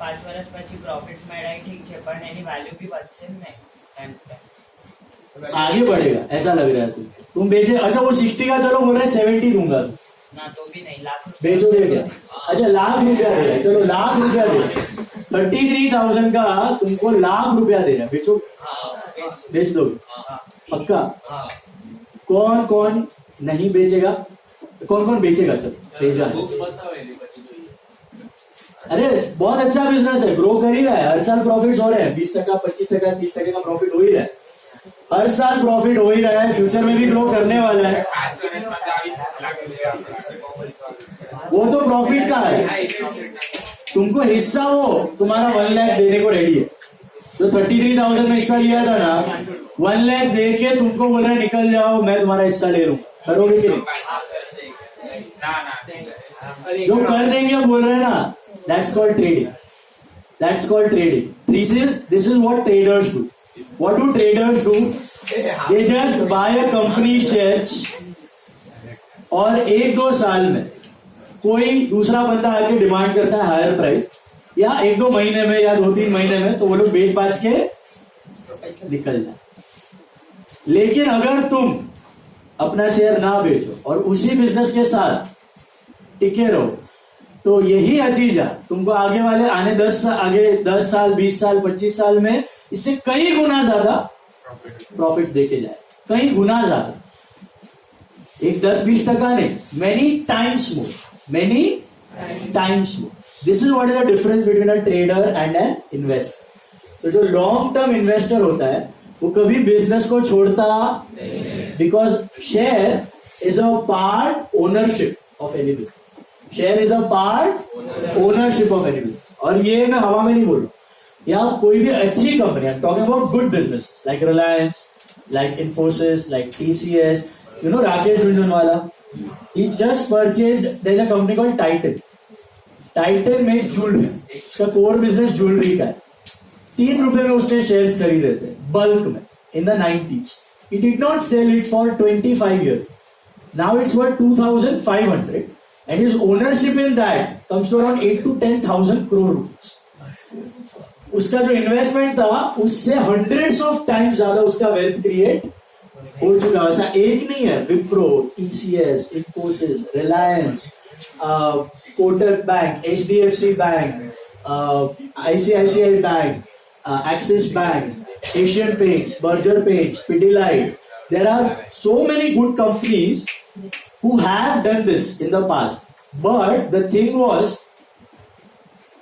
5 વર્ષ પછી પ્રોફિટ્સ મળ્યા ઠીક છે પણ એની વેલ્યू भी વધશે ને टाइम पे आगे बढ़ेगा ऐसा लग रहा है तुम बेचे। अच्छा वो 60 का चलो बोल रहे 70 दूंगा ना तो भी नहीं लाख बेचोगे क्या? अच्छा लाख रुपया दे रहा है, चलो लाख रुपया दे रहा है, 33,000 का तुमको लाख रुपया दे रहा है, बेचो? बेच दोगे पक्का? कौन कौन नहीं बेचेगा? कौन कौन बेचेगा? चलो बेच रहा है। अरे बहुत अच्छा बिजनेस है, ग्रो कर ही रहा है, हर साल प्रॉफिट हो रहे हैं, 20%, 25%, 30% का प्रॉफिट हो ही रहा है, हर साल प्रॉफिट हो ही रहा है, फ्यूचर में भी ग्रो करने वाला है। वो तो प्रॉफिट का है, तुमको हिस्सा वो तुम्हारा 1 लाख देने को रेडी है। जो 33,000 में हिस्सा लिया था ना, 1 लाख दे के तुमको बोल रहा है निकल जाओ, मैं तुम्हारा हिस्सा ले लूं, करोगे कि नहीं? जो कर देंगे बोल रहे हैं ना, that's called trading. That's called trading. This is what traders do. What do traders do? They just buy a company shares और 1-2 साल में कोई दूसरा बंदा आके डिमांड करता है हायर प्राइस, या 1-2 महीने में या 2-3 महीने में, तो वो लोग बेच बाच के निकल जाए। लेकिन अगर तुम अपना शेयर ना बेचो और उसी बिजनेस के साथ टिके रहो, तो यही अचीजा तुमको आगे वाले आने 10 साल 20 साल 25 साल में इससे कई गुना ज्यादा प्रॉफिट्स देके जाए, कई गुना ज्यादा। एक 10-20% नहीं, many times more. This is what is the difference between a trader and an investor. तो जो लॉन्ग टर्म इन्वेस्टर होता है वो कभी बिजनेस को छोड़ता, because share is a part ownership of any business. Share is a part ownership of any business. और ये मैं हवा में नहीं बोल रहा, या कोई भी अच्छी company, talking about good business like Reliance, like Infosys, like TCS, you know Rakesh Jhunjhunwala, he just purchased, there's a company called Titan makes jewelry, उसका कोर बिजनेस ज्वेलरी का है। 3 रुपए में उसने शेयर्स खरीदे थे बल्क में in the 90s. He did not sell it for 25 years. Now it's worth 2,500 and his ownership in that comes to around 8 to 10,000 crore rupees. उसका जो इन्वेस्टमेंट था उससे hundreds of times ज्यादा उसका वेल्थ क्रिएट हो चुका है। ऐसा एक नहीं है, Wipro, TCS, Infosys, Reliance, Kotak bank, HDFC bank, ICICI bank, axis bank, Asian paints, Berger paints, Pidilite. There are so many good companies who have done this in the past, but the thing was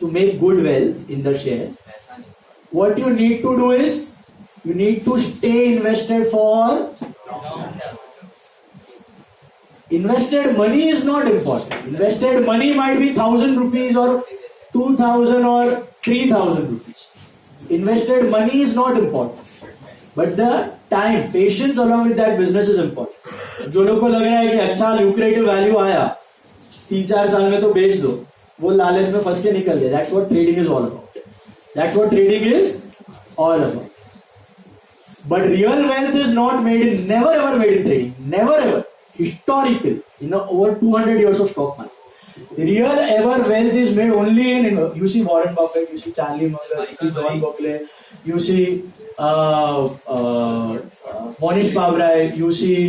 to make good wealth in the shares. What you need to do is you need to stay invested for long term. Invested money is not important. Invested money might be 1,000 rupees or 2,000 or 3,000 rupees. Invested money is not important, but the time, patience along with that business is important. जो लोग को लग रहा है कि अच्छा lucrative value आया 3-4 साल में तो बेच दो, वो लालच में फंस के निकल गया। That's what trading is all about. That's what trading is all about. But real wealth is not made in, never ever made in trading. Never ever. Historically, over 200 years of stock market. Real ever wealth is made only in, you see Warren Buffett, you see Charlie Munger, you see John Buckley, you see Monish Pabrai, you see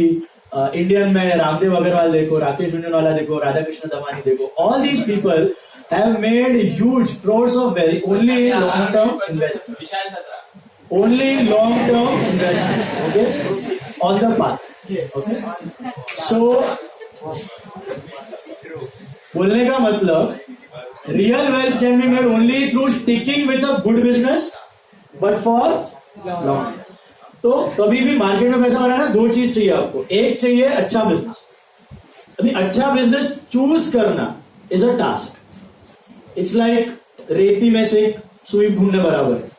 Indian में रामदेव अग्रवाल देखो, राकेश झुनझुनवाला देखो, राधाकृष्ण दमानी देखो. All these people have made huge crores of wealth only in long-term investments. Only long-term investments, okay, on the path. Okay? So, बोलने का मतलब real wealth can be made only through sticking with a good business, but for long. तो कभी भी market में पैसा बनाना 2 चीज चाहिए आपको. एक चाहिए अच्छा बिजनेस. अभी अच्छा बिजनेस चूज करना is a task. It's like रेती में से सुई ढूंढने बराबर है.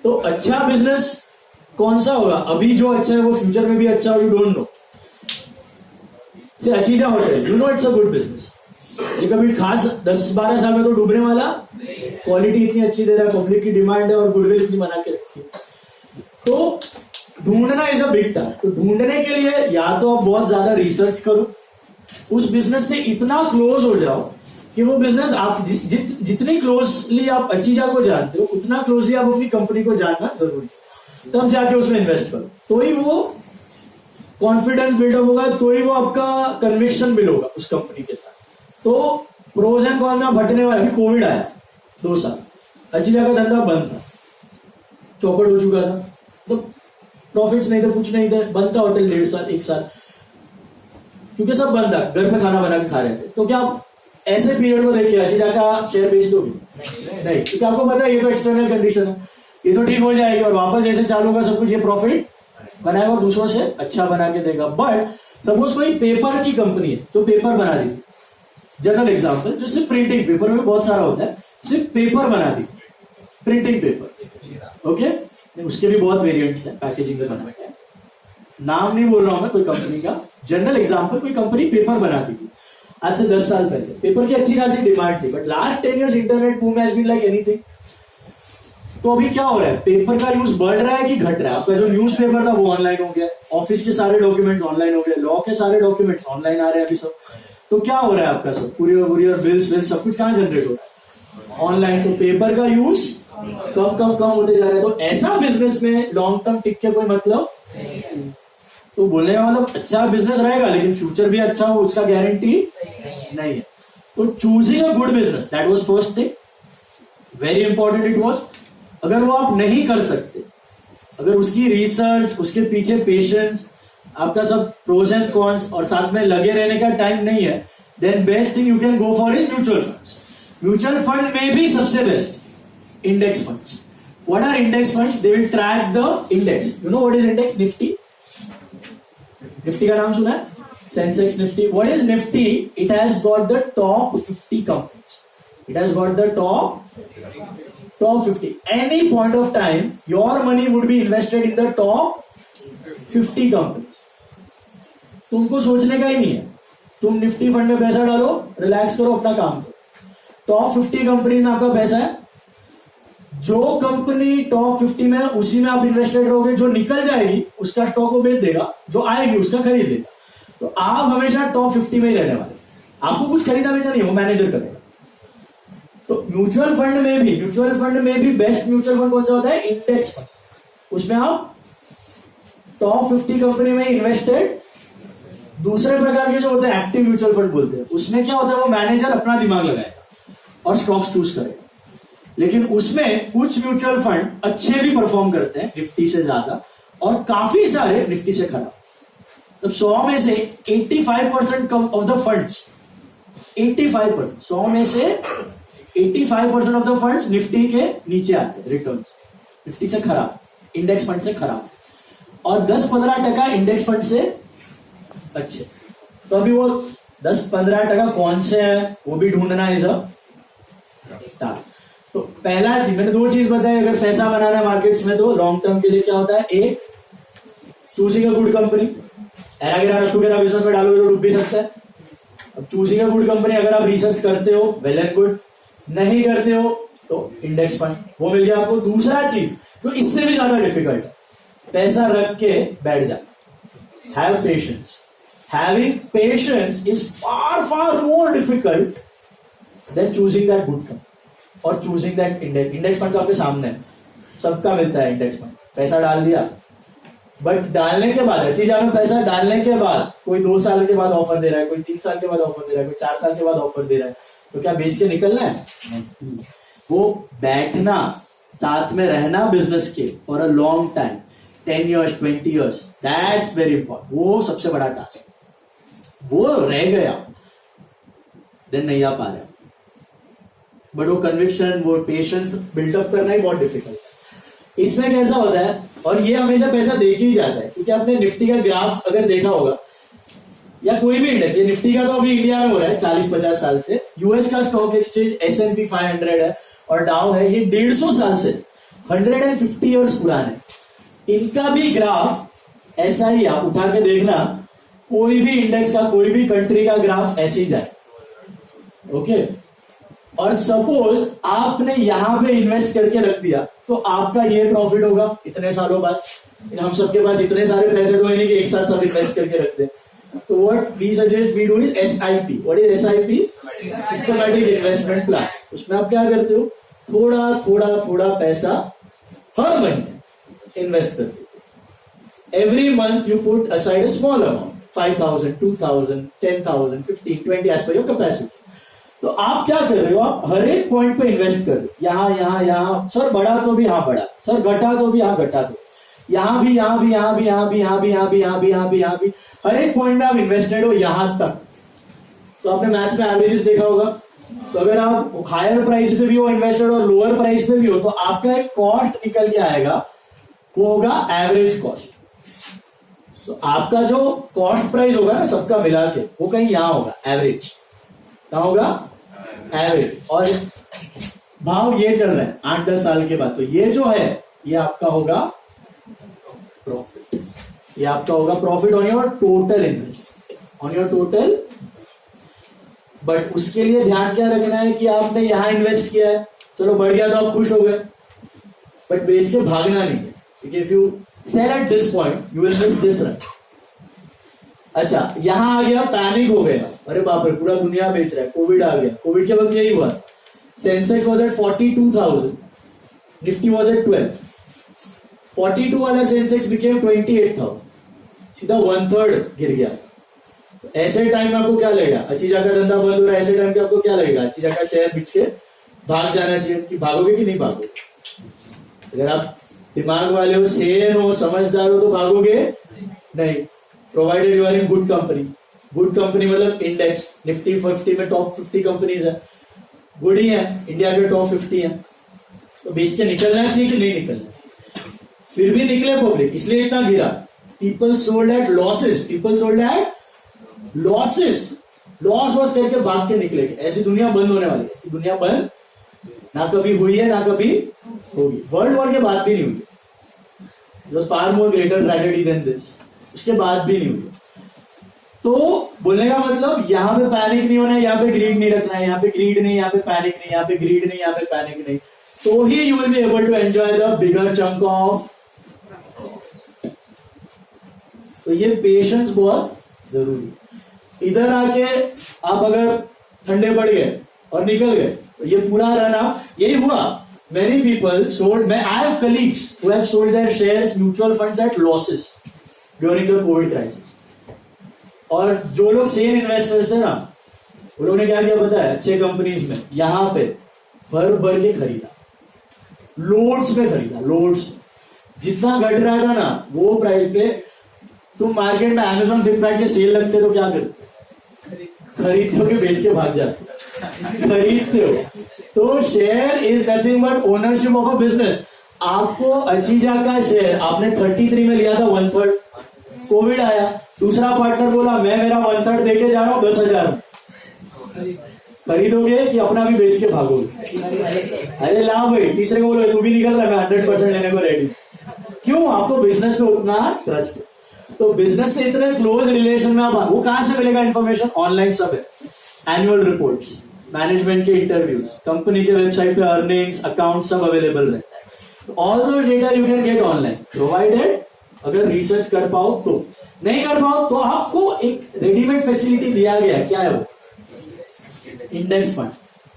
तो अच्छा बिजनेस कौन सा होगा? अभी जो अच्छा है वो फ्यूचर में भी अच्छा हो, यू डोंट नो. से अचीजा hotel, you know it's a good business. ये कभी खास 10-12 साल में तो डूबने वाला, क्वालिटी इतनी अच्छी दे रहा है, पब्लिक की डिमांड है और गुडविल इतनी बना के रखी है. तो ढूंढना इज अ बिग टास्क. तो ढूंढने के लिए या तो आप बहुत ज्यादा रिसर्च करो, उस बिजनेस से इतना क्लोज हो जाओ कि वो बिजनेस आप जितनी क्लोजली आप अचीजा को जानते हो उतना क्लोजली आप अपनी कंपनी को जानना जरूरी है, तब जाके उसमें इन्वेस्ट करो, तो ही वो कॉन्फिडेंस बिल्डअप होगा, तो ही वो आपका कन्विक्शन बिल्ड होगा उस कंपनी के साथ। तो प्रोज एंड कॉन्स में भटने वाले, अभी कोविड आया 2 साल, अचीजा का धंधा बंद था, चौपट हो चुका था, तो प्रॉफिट्स नहीं थे, कुछ नहीं थे, बंद था होटल 1.5 साल 1 साल, क्योंकि सब बंद था, घर में खाना बना के खा रहे थे। तो क्या आप ऐसे पीरियड को देख के अचीजा का शेयर बेच दोगे? नहीं, क्योंकि आपको पता है ये तो एक्सटर्नल कंडीशन है, ये तो ठीक हो जाएगी और वापस जैसे चालू होगा सब कुछ ये प्रॉफिट बनाएगा और दूसरों से अच्छा बना के देगा। बट सपोज कोई पेपर की कंपनी है जो पेपर बना दी, जनरल एग्जांपल, जो सिर्फ प्रिंटिंग, पेपर में बहुत सारा होता है, सिर्फ पेपर बना दी, प्रिंटिंग पेपर, ओके, उसके भी बहुत वेरिएंट्स हैं, पैकेजिंग में बनाते हैं, नाम नहीं बोल रहा हूं मैं कोई कंपनी का, जनरल एग्जांपल, कोई कंपनी पेपर बनाती थी आज से 10 साल पहले, पेपर की अच्छी खासी डिमांड थी, but last 10 years internet boom has been like anything. तो अभी क्या हो रहा है, पेपर का यूज बढ़ रहा है कि घट रहा है? आपका जो न्यूज़पेपर था वो ऑनलाइन हो गया, ऑफिस के सारे डॉक्यूमेंट्स ऑनलाइन हो गए, लॉ के सारे डॉक्यूमेंट्स ऑनलाइन आ रहे हैं अभी सब। तो क्या हो रहा है आपका सब पूरी बिल्स सब कुछ कहां जनरेट हो रहा है? ऑनलाइन। तो पेपर का यूज कम होते जा रहा है। तो ऐसा बिजनेस में लॉन्ग टर्म टिक के कोई मतलब, तो बोलने का मतलब अच्छा बिजनेस रहेगा लेकिन फ्यूचर भी अच्छा हो उसका गारंटी नहीं है। तो choosing a good business, that was first thing, very important it was. अगर वो आप नहीं कर सकते, अगर उसकी रिसर्च, उसके पीछे पेशेंस, आपका सब प्रोज एंड कॉन्स और साथ में लगे रहने का टाइम नहीं है, then best thing you can go for is mutual funds. Mutual fund में भी सबसे best index funds. What are index funds? They will track the index. You know what is index? Nifty, Nifty का नाम सुना है? Sensex, Nifty. What is Nifty? It has got the top 50 companies, it has got the top 50. Any point of time, your money would be invested in the top 50 companies. तुमको सोचने का ही नहीं है, तुम निफ्टी फंड में पैसा डालो, रिलैक्स करो, अपना काम करो। टॉप 50 कंपनी में आपका पैसा है, जो कंपनी टॉप 50 में उसी में आप इन्वेस्टेड रहोगे, जो निकल जाएगी उसका स्टॉक को बेच देगा, जो आएगी उसका खरीद लेगा। तो आप हमेशा टॉप 50 में ही रहने वाले, आपको कुछ खरीदा बेचा नहीं, वो मैनेजर करेगा। तो म्यूचुअल फंड में भी बेस्ट म्यूचुअल फंड कौन सा होता है? Index fund. उसमें आप टॉप 50 कंपनी में इन्वेस्टेड। दूसरे प्रकार के जो होते हैं एक्टिव म्यूचुअल फंड बोलते हैं, उसमें क्या होता है, वो मैनेजर अपना दिमाग लगाएगा और स्टॉक्स चूज करेगा। लेकिन उसमें कुछ म्यूचुअल फंड अच्छे भी परफॉर्म करते हैं निफ्टी से ज्यादा, और काफी सारे निफ्टी से खराब। तब 100 में से 85% ऑफ द फंड्स, 85%, 100 में से 85% ऑफ द फंड्स निफ्टी के नीचे आते हैं रिटर्न्स, निफ्टी से खराब, इंडेक्स फंड से खराब, और 10-15% इंडेक्स फंड से अच्छे। तो अभी वो 10-15% कौन से हैं वो भी ढूंढना है सब। तो पहला चीज, मैंने 2 चीज बताई, अगर पैसा बनाना है मार्केट्स में तो लॉन्ग टर्म के लिए क्या होता है, एक choosing a good company. Business में डालोगे तो डूब भी सकता है। अब चूजिंग अ गुड कंपनी, अगर आप रिसर्च करते हो वेल एंड गुड, नहीं करते हो तो इंडेक्स फंड, वो मिल गया आपको। दूसरा चीज जो इससे भी ज्यादा डिफिकल्ट, पैसा रख के बैठ जाना, have patience. Having patience is far more difficult than choosing that good company और choosing that index. Index fund तो आपके सामने है, सबका मिलता है इंडेक्स फंड, पैसा डाल दिया, बट डालने के बाद, अच्छी जगह में पैसा डालने के बाद कोई 2 साल के बाद ऑफर दे रहा है, कोई 3 साल के बाद ऑफर दे रहा है, कोई 4 साल के बाद ऑफर दे रहा है, तो क्या बेच के निकलना है? वो बैठना, साथ में रहना बिजनेस के for a long time, 10 years 20 years, that's very important. वो सबसे बड़ा टास्क है, वो रह गया देन नहीं आ पा रहा। बट वो कन्विक्शन, वो पेशेंस बिल्डअप करना ही बहुत डिफिकल्ट है। इसमें कैसा होता है, और ये हमेशा पैसा देख ही जाता है, क्योंकि आपने निफ्टी का ग्राफ अगर देखा होगा, या कोई भी इंडेक्स, ये निफ्टी का तो अभी इंडिया में हो रहा है 40-50 साल से, यूएस का स्टॉक एक्सचेंज S&P 500 है और डाउ है, ये 150 साल से, 150 years पुराने। इनका भी ग्राफ ऐसा ही, आप उठा के देखना, कोई भी इंडेक्स का, कोई भी कंट्री का ग्राफ ऐसे ही जाए, ओके। और सपोज आपने यहां पे इन्वेस्ट करके रख दिया, तो आपका ये प्रॉफिट होगा इतने सालों बाद। हम सबके पास इतने सारे पैसे तो नहीं कि एक साथ सब इन्वेस्ट करके रख दे, So what we suggest we do is SIP. What is SIP? Systematic Investment Plan. उसमें आप क्या करते हो? थोड़ा थोड़ा थोड़ा पैसा हर महीने इन्वेस्ट करते हो. Every month you put aside a small amount, 5,000, 2,000, 10,000, 15, 20 as per your capacity. तो आप क्या कर रहे हो? आप हर एक पॉइंट पे इन्वेस्ट कर रहे हो. यहाँ सर बढ़ा तो भी यहाँ बढ़ा, सर घटा तो भी यहाँ घटा दो, यहाँ भी हर एक पॉइंट में आप इन्वेस्टेड हो यहां तक. तो आपने मैथ्स में एवरेजेस देखा होगा. तो अगर आप हायर प्राइस पे भी हो इन्वेस्टेड और लोअर प्राइस पे भी हो तो आपका एक कॉस्ट निकल के आएगा, वो होगा एवरेज कॉस्ट. तो आपका जो कॉस्ट प्राइस होगा ना सबका मिला के, वो कहीं यहां होगा एवरेज. कहां होगा? एवरेज. और भाव ये चल रहा है 8-10 साल के बाद, तो ये जो है ये आपका होगा प्रॉफिट. ये आपका होगा profit on your total investment, on your total. But उसके लिए ध्यान क्या रखना है कि आपने यहां इन्वेस्ट किया है, चलो बढ़ गया तो आप खुश हो गए, बट बेच के भागना नहीं है. If you sell at this point you will miss this run. अच्छा, यहां आ गया, पैनिक हो गया, अरे बाप रे पूरा दुनिया बेच रहा है, कोविड आ गया. कोविड के वक्त यही हुआ. Sensex was at 42,000, Nifty was at 12. 42 वाला सेंसेक्स बिकेम 28,000, सीधा 1/3 गिर गया. ऐसे टाइम में आपको क्या लगेगा? अच्छी जगह धंधा बंद हो रहा है, ऐसे टाइम पे आपको क्या लगेगा? अच्छी जगह शेयर बिच के भाग जाना चाहिए. कि भागोगे कि नहीं भागोगे? अगर आप दिमाग वाले हो, सेन हो, समझदार हो तो भागोगे नहीं. Provided you are in good company. Good company मतलब इंडेक्स, निफ्टी 50 में टॉप 50 कंपनीज है, गुड ही है, इंडिया के टॉप 50 है. तो बेच के निकलना चाहिए कि नहीं निकलना? फिर भी निकले पब्लिक, इसलिए इतना गिरा. People sold at losses, loss वॉस करके भाग के निकले. ऐसी दुनिया बंद होने वाली है. ऐसी दुनिया बंद ना कभी हुई है ना कभी होगी. वर्ल्ड वॉर के बाद भी नहीं हुई. It was far more greater tragedy than this. उसके बाद भी नहीं हुई. तो बोलने का मतलब यहाँ पे पैनिक नहीं होना है, यहाँ पे ग्रीड नहीं रखना है, यहाँ पे ग्रीड नहीं, यहाँ पे पैनिक नहीं, यहाँ पे ग्रीड नहीं, यहाँ पे पैनिक नहीं. तो ही you will be able to enjoy the bigger chunk of. तो ये पेशेंस बहुत जरूरी है. इधर आके आप अगर ठंडे पड़ गए और निकल गए तो ये पूरा रहना. यही हुआ. Many people sold. I have colleagues who have sold their shares, mutual funds at losses during the covid crisis. और जो लोग सेम इन्वेस्टर्स थे ना, वो लोगों ने क्या किया पता है? अच्छे कंपनीज में यहां पे भर भर के खरीदा, लोड्स में खरीदा, लोड्स. जितना घट रहा था ना वो प्राइस पे. तुम मार्केट में अमेज़न फ्लिपकार्ट के सेल लगते तो क्या करते? खरीदते हो कि बेच के भाग जाते? खरीदते हो. तो share is nothing but ownership of a business. आपको अचीजा का शेयर आपने 33 में लिया था 1/3. कोविड आया, दूसरा पार्टनर बोला मैं मेरा 1/3 देके जा रहा हूं 10,000. खरीदोगे कि अपना भी बेच के भागोगे? अरे ला भाई. तीसरे को बोलो तू भी निकल रहा है, मैं 100% लेने को रेडी. क्यों? आपको बिजनेस पे उतना ट्रस्ट है. तो बिजनेस से इतने क्लोज रिलेशन में आप, वो कहां से मिलेगा इन्फॉर्मेशन? ऑनलाइन सब है. एनुअल रिपोर्ट्स, मैनेजमेंट के इंटरव्यूज, कंपनी के वेबसाइट पे अर्निंग्स, अकाउंट सब अवेलेबल रहता है. ऑल दो data you can get online provided अगर रिसर्च कर पाओ तो. नहीं कर पाओ तो आपको एक रेडीमेड फैसिलिटी दिया गया है. क्या है वो? Index fund.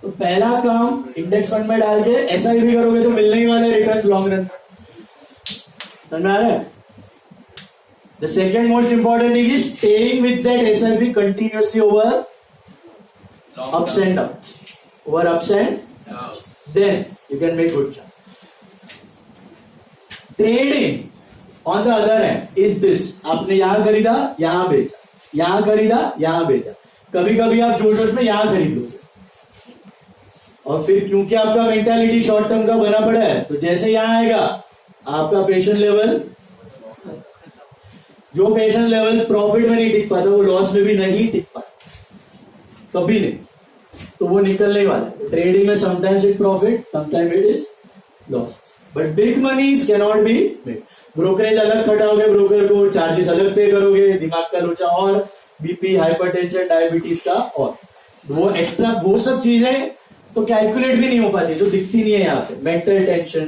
तो पहला काम इंडेक्स फंड में डाल के SIP करोगे तो मिलने ही वाले रिटर्न्स लॉन्ग रन. समझ में आ रहा है? The second most important thing is staying with that SIP continuously over ups and downs. Over ups and downs. Then you can make good chance. Trading on the other hand is this. आपने यहां खरीदा, यहां बेचा, यहां खरीदा, यहां बेचा. कभी कभी आप जोश जोश में यहां खरीद लोगे और फिर क्योंकि आपका मेंटालिटी शॉर्ट टर्म का बना पड़ा है तो जैसे यहां आएगा आपका पेशेंस लेवल, जो पेशेंस लेवल प्रॉफिट में नहीं टिक पाता वो लॉस में भी नहीं टिक पाता कभी नहीं. तो वो निकलने वाला है. ट्रेडिंग में sometimes it profit, sometimes it is loss, but big moneys can not be made. Brokerage अलग खटाओगे, ब्रोकर को चार्जेस अलग पे करोगे, दिमाग का लोचा और बीपी, हाइपरटेंशन, डायबिटीज का और वो एक्स्ट्रा वो सब चीजें तो कैलकुलेट भी नहीं हो पाती, जो दिखती नहीं है यहाँ पे. Mental tension,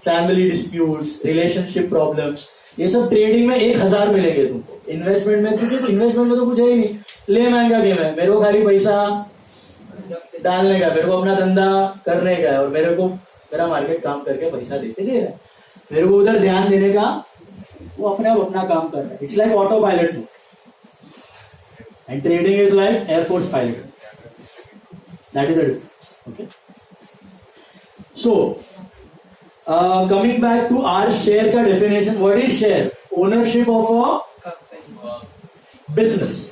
family disputes, relationship problems, ये सब ट्रेडिंग में 1000 मिलेंगे तुमको, इन्वेस्टमेंट में, क्योंकि इन्वेस्टमेंट में तो कुछ है ही नहीं, ले महंगा गेम है, मेरे को खाली पैसा डालने का, मेरे को अपना धंधा करने का है, और मेरे को मेरा मार्केट काम करके पैसा देते दे रहा है, मेरे को उधर ध्यान देने का, वो अपने आप अपना काम कर रहा है. It's like auto pilot mode and trading is like air force pilot. That is the difference. Okay, so coming back to our share का definition. What is share? Ownership of a business.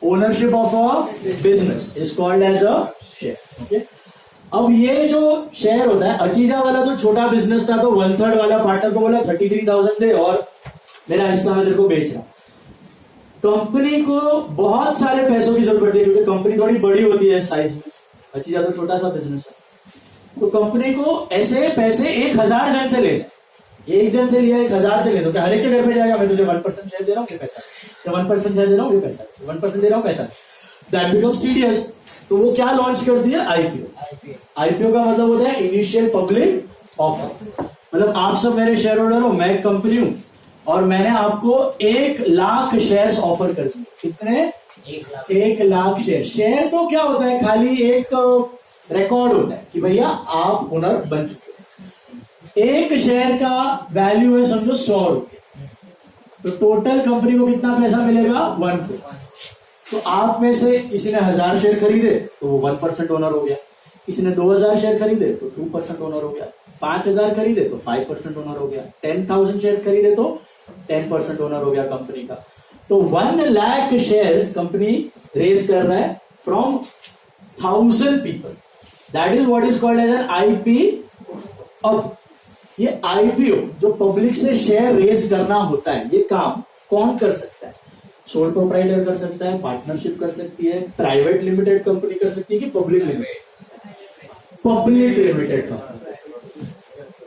Ownership of a business is called as a share. Okay, अब ये जो share होता है, अचीजा वाला तो छोटा business था, तो 1/3 वाला पार्टनर को बोला 33,000 दे और मेरा हिस्सा मैं तेरे को बेच रहा. कंपनी को बहुत सारे पैसों की जरूरत पड़ती है, क्योंकि कंपनी थोड़ी बड़ी होती है साइज में, अचीजा तो छोटा सा बिजनेस है. तो कंपनी को ऐसे पैसे 1000 जन से लेना, एक जन से लिया 1000 से ले, तो क्या हर एक के घर पे जाएगा, मैं तुझे 1% शेयर दे रहा हूँ, ये पैसा, 1% शेयर दे रहा हूँ, ये पैसा, 1% दे रहा हूँ, पैसा. That becomes tedious. तो वो क्या लॉन्च करती है? आईपीओ. आईपीओ का मतलब होता है इनिशियल पब्लिक ऑफर. मतलब आप सब मेरे शेयर होल्डर हो, मैं एक कंपनी हूं और मैंने आपको 1 लाख शेयर्स ऑफर कर दिए. कितने? 1 लाख शेयर. शेयर तो क्या होता है? खाली एक रिकॉर्ड होता है कि भैया आप ओनर बन चुके हो. एक शेयर का वैल्यू है समझो 100 रुपये, तो टोटल कंपनी को कितना पैसा मिलेगा? 1 करोड़. तो आप में से किसी ने 1000 शेयर खरीदे तो वो 1% ओनर हो गया, किसी ने 2000 शेयर खरीदे तो 2% ओनर हो गया, 5000 खरीदे तो 5% ओनर हो गया, 10,000 शेयर खरीदे तो 10% ओनर हो गया कंपनी का. तो 1 लाख शेयर्स कंपनी रेज कर रहा है from 1000 people. That is what is called as an IPO. अब ये आईपीओ जो पब्लिक से शेयर रेज करना होता है, ये काम कौन कर सकता है? सोल प्रोप्राइटर कर सकता है, पार्टनरशिप कर सकती है, प्राइवेट लिमिटेड कंपनी कर सकती है कि public limited? Public limited company.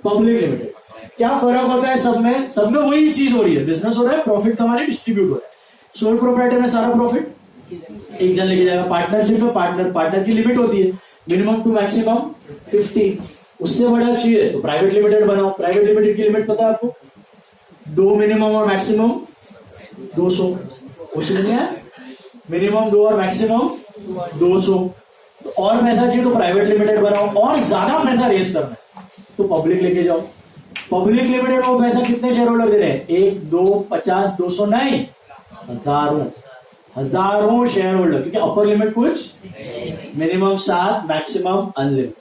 Public limited. क्या फर्क होता है सब में? सब में वही चीज हो रही है, बिजनेस हो रहा है, प्रॉफिट कमाने डिस्ट्रीब्यूट हो रहा है. सोल प्रोप्राइटर में सारा प्रॉफिट एक जन लेके जाएगा. पार्टनरशिप में पार्टनर की लिमिट होती है मिनिमम टू मैक्सिमम 50. उससे बड़ा चाहिए तो प्राइवेट लिमिटेड बनाओ. प्राइवेट लिमिटेड की लिमिट पता है आपको? 2 मिनिमम और मैक्सिमम 200. उसमें मिनिमम 2 और मैक्सिमम 200. और पैसा चाहिए तो प्राइवेट लिमिटेड बनाओ. और ज्यादा पैसा रेज करना है तो पब्लिक लेके जाओ. पब्लिक लिमिटेड को पैसा कितने शेयर होल्डर दे रहे हैं? 1, 2, 50, 200 नहीं, हजारों शेयर होल्डर. क्योंकि अपर लिमिट कुछ, minimum 7, maximum unlimited.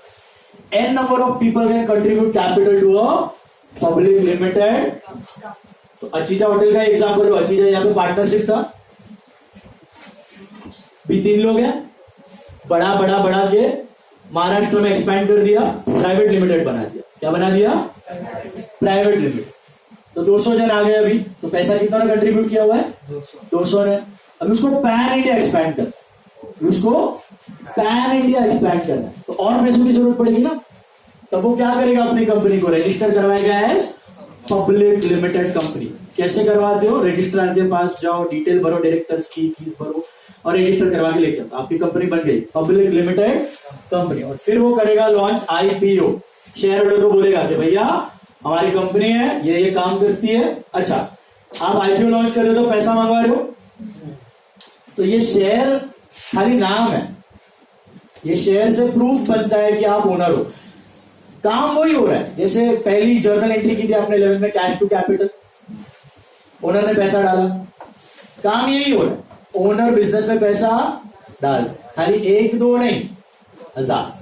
n number of people can contribute capital to a public limited. तो अचीजा होटल का एग्जाम्पल लो. अचीजा यहाँ पे पार्टनरशिप था, भी 3 लोग हैं, बढ़ा के महाराष्ट्र में एक्सपैंड कर दिया, प्राइवेट लिमिटेड बना दिया. क्या बना दिया? Private limited. तो 200 जन आ गए अभी. तो पैसा कितना ने कंट्रीब्यूट किया हुआ है? 200 ने. अभी उसको पैन इंडिया एक्सपैंड करना है, उसको पैन इंडिया एक्सपैंड करना है, तो और पैसों की जरूरत पड़ेगी ना. तब वो क्या करेगा? अपनी कंपनी को रजिस्टर करवाएगा एज पब्लिक लिमिटेड कंपनी. कैसे करवाते हो? रजिस्ट्रार के पास जाओ, डिटेल भरो, डायरेक्टर्स की फीस भरो और रजिस्टर करवा के लेके आओ. आपकी कंपनी बन गई पब्लिक लिमिटेड कंपनी. और फिर वो करेगा लॉन्च आईपीओ. शेयर होल्डर को बोलेगा कि भैया हमारी कंपनी है, ये काम करती है. अच्छा, आप आईपीओ लॉन्च कर रहे हो तो पैसा मंगवा रहे हो, तो ये शेयर खाली नाम है. ये शेयर से प्रूफ बनता है कि आप ओनर हो. काम वही हो रहा है जैसे पहली जर्नल एंट्री की थी आपने 11th में, कैश टू कैपिटल. ओनर ने पैसा डाला, काम यही हो रहा है. ओनर बिजनेस में पैसा डाल, खाली 1, 2 नहीं, 1000.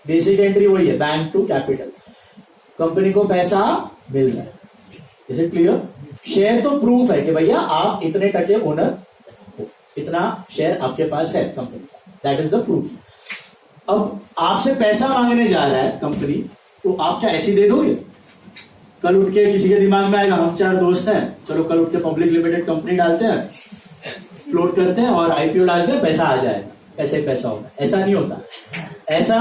बेसिक एंट्री वही है, बैंक टू कैपिटल. कंपनी को पैसा मिल रहा है. Is it clear? शेयर तो प्रूफ है कि भैया आप इतने टके ओनर हो, इतना शेयर आपके पास है कंपनी का. That is the proof. अब आपसे पैसा मांगने जा रहा है कंपनी, तो आप क्या ऐसे दे दोगे? कल उठ के किसी के दिमाग में आएगा, हम 4 दोस्त हैं, चलो कल उठ के पब्लिक लिमिटेड कंपनी डालते हैं, फ्लोट करते हैं और आईपीओ डालते हैं, पैसा आ जाएगा, ऐसे पैसा होगा. ऐसा नहीं होता. ऐसा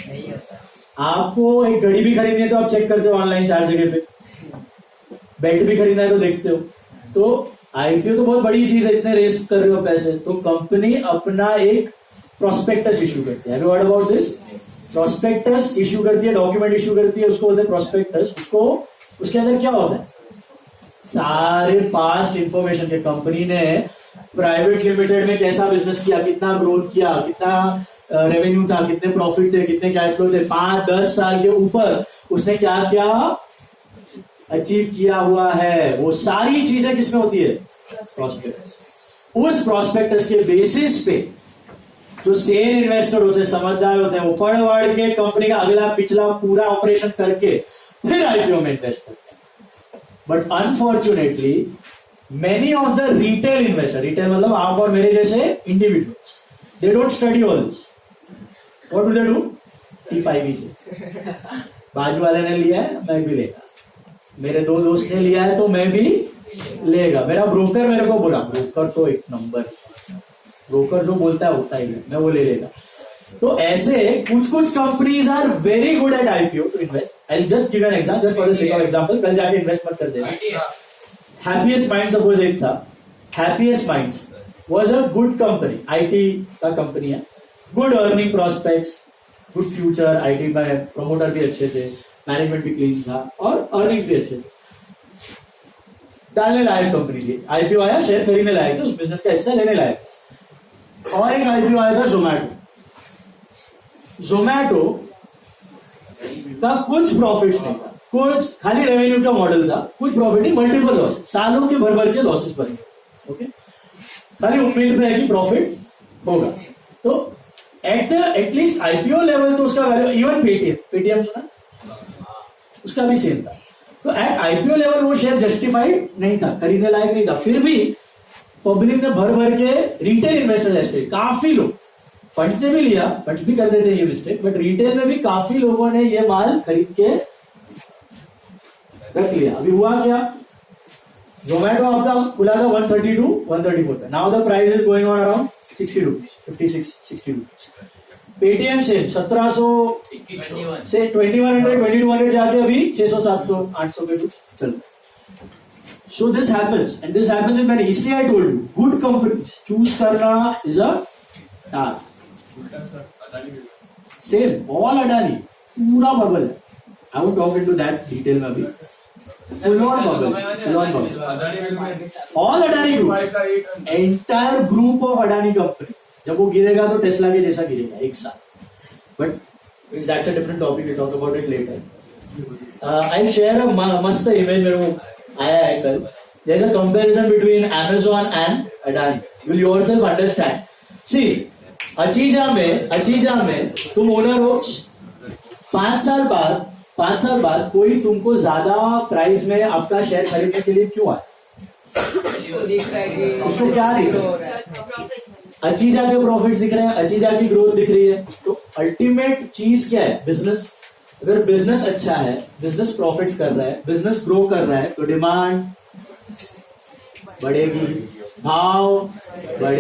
नहीं होता. आपको एक घड़ी भी खरीदनी है तो आप चेक करते हो ऑनलाइन 4 जगह पे. बेल्ट भी खरीदना है तो देखते हो. तो आईपीओ तो बहुत बड़ी चीज है, इतने रेस कर रहे हो पैसे. तो कंपनी अपना एक प्रोस्पेक्टस इशू करती है. Have you heard about this? Prospectus issue करती है, डॉक्यूमेंट इशू करती है, उसको बोलते हैं प्रोस्पेक्टस. उसको उसके अंदर क्या होता है? सारे पास्ट इंफॉर्मेशन के कंपनी ने प्राइवेट लिमिटेड में कैसा बिजनेस किया, कितना ग्रोथ किया, कितना रेवेन्यू था, कितने प्रॉफिट थे, कितने कैश फ्लो थे, 5-10 साल के ऊपर उसने क्या क्या अचीव किया हुआ है, वो सारी चीजें किसमें होती है? प्रॉस्पेक्टस। उस प्रॉस्पेक्टस के बेसिस पे जो सेल इन्वेस्टर होते हैं, समझदार होते हैं, वो पढ़ वढ़ के कंपनी का अगला पिछला पूरा ऑपरेशन करके फिर आईपीओ में इन्वेस्ट करते हैं। But unfortunately many of the retail investor, retail मतलब आप और मेरे जैसे individuals, they don't study all this. What do they do? टीपाईवीजे। बाजू वाले ने लिया है मैं भी लेगा, मेरे 2 दोस्त ने लिया है तो मैं भी लेगा, मेरा ब्रोकर मेरे को बोला, ब्रोकर तो एक नंबर, ब्रोकर जो बोलता है होता ही है, मैं वो ले लेगा। तो ऐसे कुछ companies are very good at IPO to invest. I just give an example, just for the sake of example, कल जाके इन्वेस्ट मत कर देना। हैप्पीएस्ट माइंड सपोज एक था, happiest minds was a good company, IT का कंपनी है, good earning prospects, good future, IT में प्रमोटर भी अच्छे थे, मैनेजमेंट भी क्लीन था और अर्निंग भी अच्छे थे। डालने लायक कंपनी थी, आईपीओ आया, शेयर खरीदने लायक थे, उस बिजनेस का हिस्सा लेने लायक। और एक आईपीओ आया था जोमैटो। जोमैटो का कुछ प्रॉफिट नहीं था, कुछ खाली रेवेन्यू का मॉडल था, कुछ प्रॉफिट नहीं, मल्टीपल लॉस, सालों के भर के लॉसेस बने। ओके, खाली उम्मीद पे है कि प्रॉफिट होगा। तो एटलीस्ट आईपीओ लेवल तो उसका वैल्यू, इवन पेटीएम सुना, उसका भी सेम था। तो एट आईपीओ लेवल वो शेयर जस्टिफाइड नहीं था, खरीदने लायक नहीं था। फिर भी पब्लिक ने भर के, रिटेल इन्वेस्टर काफी लोग, फंड्स ने भी लिया, फंड्स भी कर देते हैं ये मिस्टेक, बट रिटेल में भी काफी लोगों ने ये माल खरीद के रख लिया। अभी हुआ क्या, जोमैटो आपका खुला था 132, 134 था, now the price is going on around 60 rupees, 56, 60 rupees. Paytm से 1700 से 2100, 2200 जाके अभी 600, 700, 800 पे कुछ चल रहा है। So this happens, and this happens with many. इसलिए I told you, good companies choose करना is a task. Same, all Adani, पूरा बबल है. I won't talk into that detail में अभी. Full on bubble, full on bubble. All Adani group, entire group of Adani company. जब वो गिरेगा तो Tesla के जैसा गिरेगा एक साथ. But that's a different topic. We'll talk about it later. I'll share a मस्त image मेरे को आया है कल. There's a comparison between Amazon and Adani. You'll yourself understand. See, अचीजा में तुम ओनर हो, 5 साल बाद कोई तुमको ज्यादा प्राइस में आपका शेयर खरीदने के लिए क्यों आए? उसको क्या दिख रहा है? अचीजा के प्रॉफिट्स दिख रहे हैं, अचीजा की ग्रोथ दिख रही है। तो अल्टीमेट चीज क्या है? बिजनेस। अगर बिजनेस अच्छा है, बिजनेस प्रॉफिट्स कर रहा है, बिजनेस ग्रो कर रहा है, तो डिमांड बढ़ेगी, भाव बढ़े